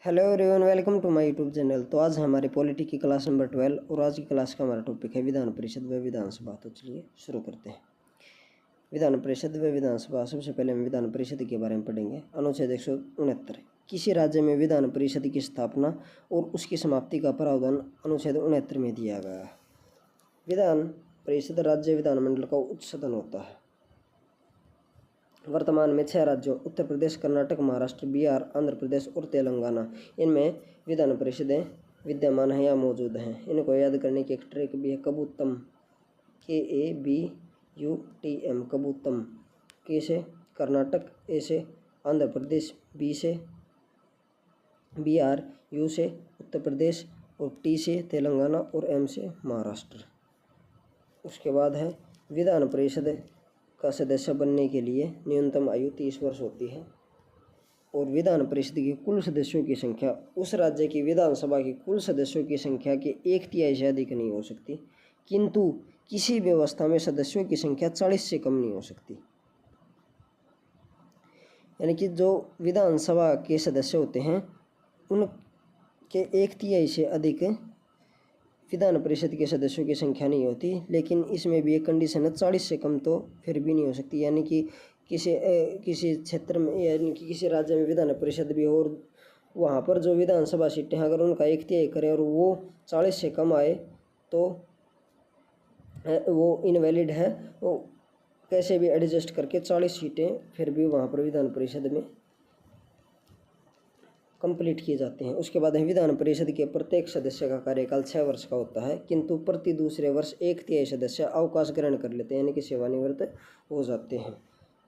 Hello everyone, welcome to my YouTube channel. तो आज हमारी पॉलिटी की क्लास नंबर 12 और आज की क्लास का हमारा टॉपिक है विधान परिषद व विधानसभा। तो चलिए शुरू करते हैं। विधान परिषद व विधानसभा। सबसे पहले हम विधान परिषद के बारे में पढ़ेंगे। अनुच्छेद 169, किसी राज्य में विधान परिषद की स्थापना और उसकी समाप्ति का प्रावधान अनुच्छेद 69 में दिया गया है। विधान परिषद राज्य विधानमंडल का उच्च सदन होता है। वर्तमान में 6 राज्यों उत्तर प्रदेश, कर्नाटक, महाराष्ट्र, बिहार, आंध्र प्रदेश और तेलंगाना, इनमें विधान परिषदें विद्यमान हैं या मौजूद हैं। इनको याद करने की एक ट्रिक भी है। कबूतम, KABUTM, कबूतम। के से कर्नाटक, ए से आंध्र प्रदेश, बी से बिहार, यू से उत्तर प्रदेश और टी से तेलंगाना और एम से महाराष्ट्र। उसके बाद है विधान परिषद का सदस्य बनने के लिए न्यूनतम आयु 30 वर्ष होती है और विधान परिषद की कुल सदस्यों की संख्या उस राज्य की विधानसभा की कुल सदस्यों की संख्या के 1/3 से अधिक नहीं हो सकती, किंतु किसी व्यवस्था में सदस्यों की संख्या 40 से कम नहीं हो सकती। यानी कि जो विधानसभा के सदस्य होते हैं उनके 1/3 से अधिक विधान परिषद के सदस्यों की संख्या नहीं होती, लेकिन इसमें भी एक कंडीशन है, 40 से कम तो फिर भी नहीं हो सकती। यानी कि किसी क्षेत्र में यानी कि किसी राज्य में विधान परिषद भी हो और वहाँ पर जो विधानसभा सीटें हैं अगर उनका 1/3 करें और वो 40 से कम आए तो वो इनवैलिड है। वो कैसे भी एडजस्ट करके 40 सीटें फिर भी वहाँ पर विधान परिषद में कंप्लीट किए जाते हैं। उसके बाद विधान परिषद के प्रत्येक सदस्य का कार्यकाल 6 वर्ष का होता है, किंतु प्रति दूसरे वर्ष 1/3 सदस्य अवकाश ग्रहण कर लेते हैं, यानी कि सेवानिवृत्त हो जाते हैं।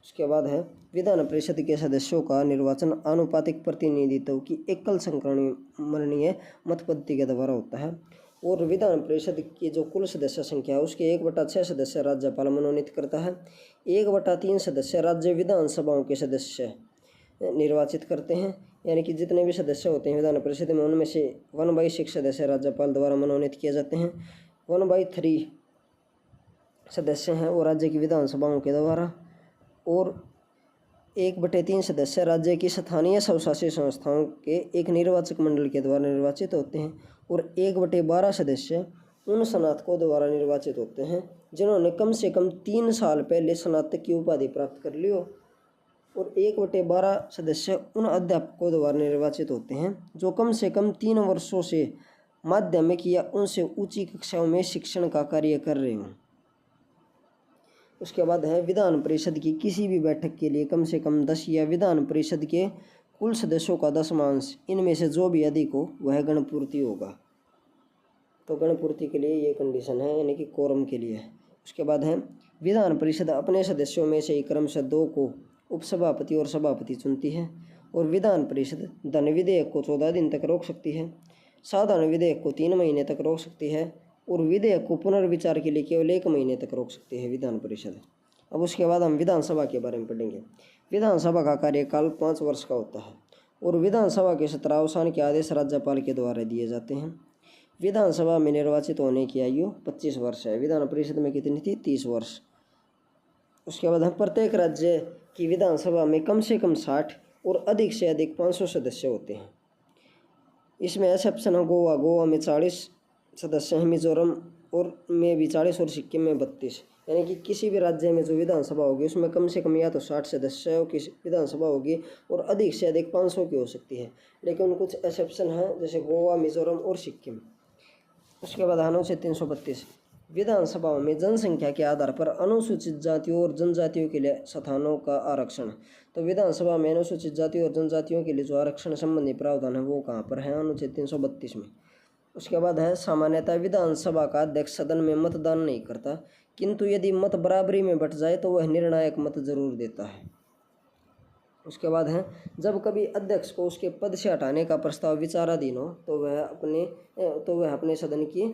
उसके बाद है विधान परिषद के सदस्यों का निर्वाचन आनुपातिक प्रतिनिधित्व की एकल संक्रमणीय मत पद्धति के द्वारा होता है और विधान परिषद की जो कुल सदस्य संख्या है उसके 1/6 सदस्य राज्यपाल मनोनीत करता है। 1/3 सदस्य राज्य विधानसभाओं के सदस्य निर्वाचित करते हैं, यानी कि जितने भी सदस्य होते हैं विधान परिषद में उनमें से 1/6 सदस्य राज्यपाल द्वारा मनोनीत किए जाते हैं। 1/3 सदस्य हैं वो राज्य की विधानसभाओं के द्वारा और 1/3 सदस्य राज्य की स्थानीय स्वशासी संस्थाओं के एक निर्वाचक मंडल के द्वारा निर्वाचित होते हैं और 1/12 सदस्य उन स्नातकों द्वारा निर्वाचित होते हैं जिन्होंने कम से कम 3 साल पहले स्नातक की उपाधि प्राप्त कर ली हो और 1/12 सदस्य उन अध्यापकों द्वारा निर्वाचित होते हैं जो कम से कम 3 वर्षों से माध्यमिक या उनसे ऊंची कक्षाओं में शिक्षण का कार्य कर रहे हों। उसके बाद है विधान परिषद की किसी भी बैठक के लिए कम से कम 10 या विधान परिषद के कुल सदस्यों का 10वांश इनमें से जो भी अधिक हो वह गणपूर्ति होगा। तो गणपूर्ति के लिए ये कंडीशन है, यानी कि कोरम के लिए। उसके बाद है विधान परिषद अपने सदस्यों में से क्रमशः 2 को उपसभापति और सभापति चुनती है और विधान परिषद धन विधेयक को 14 दिन तक रोक सकती है, साधारण विधेयक को 3 महीने तक रोक सकती है और विधेयक को पुनर्विचार के लिए केवल 1 महीने तक रोक सकती है विधान परिषद। अब उसके बाद हम विधानसभा के बारे में पढ़ेंगे। विधानसभा का कार्यकाल 5 वर्ष का होता है और विधानसभा के सत्रावसान के आदेश राज्यपाल के द्वारा दिए जाते हैं। विधानसभा में निर्वाचित होने की आयु 25 वर्ष है। विधान परिषद में कितनी थी? 30 वर्ष। उसके बाद हम प्रत्येक राज्य की विधानसभा में कम से कम 60 और अधिक से अधिक 500 सदस्य होते हैं। इसमें एक्सेप्शन है गोवा में 40 सदस्य हैं, मिजोरम और में भी 40 और सिक्किम में 32। यानी कि किसी भी राज्य में जो विधानसभा होगी उसमें कम से कम या तो 60 सदस्यों की विधानसभा होगी और अधिक से अधिक 500 की हो सकती है, लेकिन कुछ एक्सेप्शन हैं जैसे गोवा, मिजोरम और सिक्किम। उसके बाद अनुच्छेद 332, विधानसभाओं में जनसंख्या के आधार पर अनुसूचित जातियों और जनजातियों के लिए स्थानों का आरक्षण। तो विधानसभा में अनुसूचित जातियों और जनजातियों के लिए जो आरक्षण संबंधी प्रावधान है वो कहाँ पर है? अनुच्छेद 332 में। उसके बाद है सामान्यतः विधानसभा का अध्यक्ष सदन में मतदान नहीं करता, किंतु यदि मत बराबरी में बंट जाए तो वह निर्णायक मत जरूर देता है। उसके बाद है जब कभी अध्यक्ष को उसके पद से हटाने का प्रस्ताव विचाराधीन हो तो वह अपने सदन की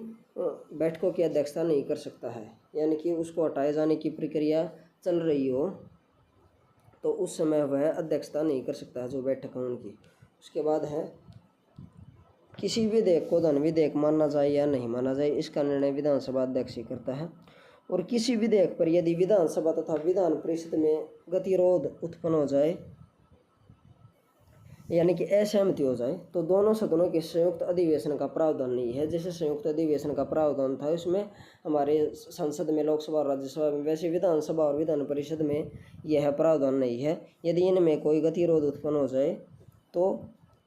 बैठकों की अध्यक्षता नहीं कर सकता है। यानी कि उसको हटाए जाने की प्रक्रिया चल रही हो तो उस समय वह अध्यक्षता नहीं कर सकता है जो बैठक है उनकी। उसके बाद है किसी विधेयक को धन विधेयक मानना जाए या नहीं माना जाए इसका निर्णय विधानसभा अध्यक्ष ही करता है और किसी विधेयक पर यदि विधानसभा तथा विधान परिषद में गतिरोध उत्पन्न हो जाए यानी कि असहमति हो जाए तो दोनों सदनों के संयुक्त अधिवेशन का प्रावधान नहीं है। जैसे संयुक्त अधिवेशन का प्रावधान था उसमें हमारे संसद में, लोकसभा और राज्यसभा में, वैसे विधानसभा और विधान परिषद में यह प्रावधान नहीं है। यदि इनमें कोई गतिरोध उत्पन्न हो जाए तो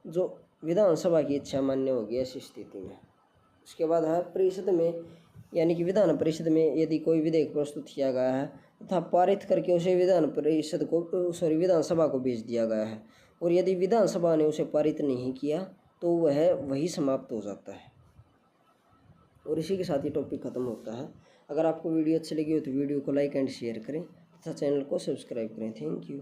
जो विधानसभा की इच्छा मान्य होगी ऐसी स्थिति में। उसके बाद है परिषद में, यानी कि विधान परिषद में यदि कोई विधेयक प्रस्तुत किया गया है तथा पारित करके उसे विधानसभा को भेज दिया गया है और यदि विधानसभा ने उसे पारित नहीं किया तो वह वही समाप्त हो जाता है। और इसी के साथ ये टॉपिक खत्म होता है। अगर आपको वीडियो अच्छी लगी हो तो वीडियो को लाइक एंड शेयर करें तथा चैनल को सब्सक्राइब करें। Thank you.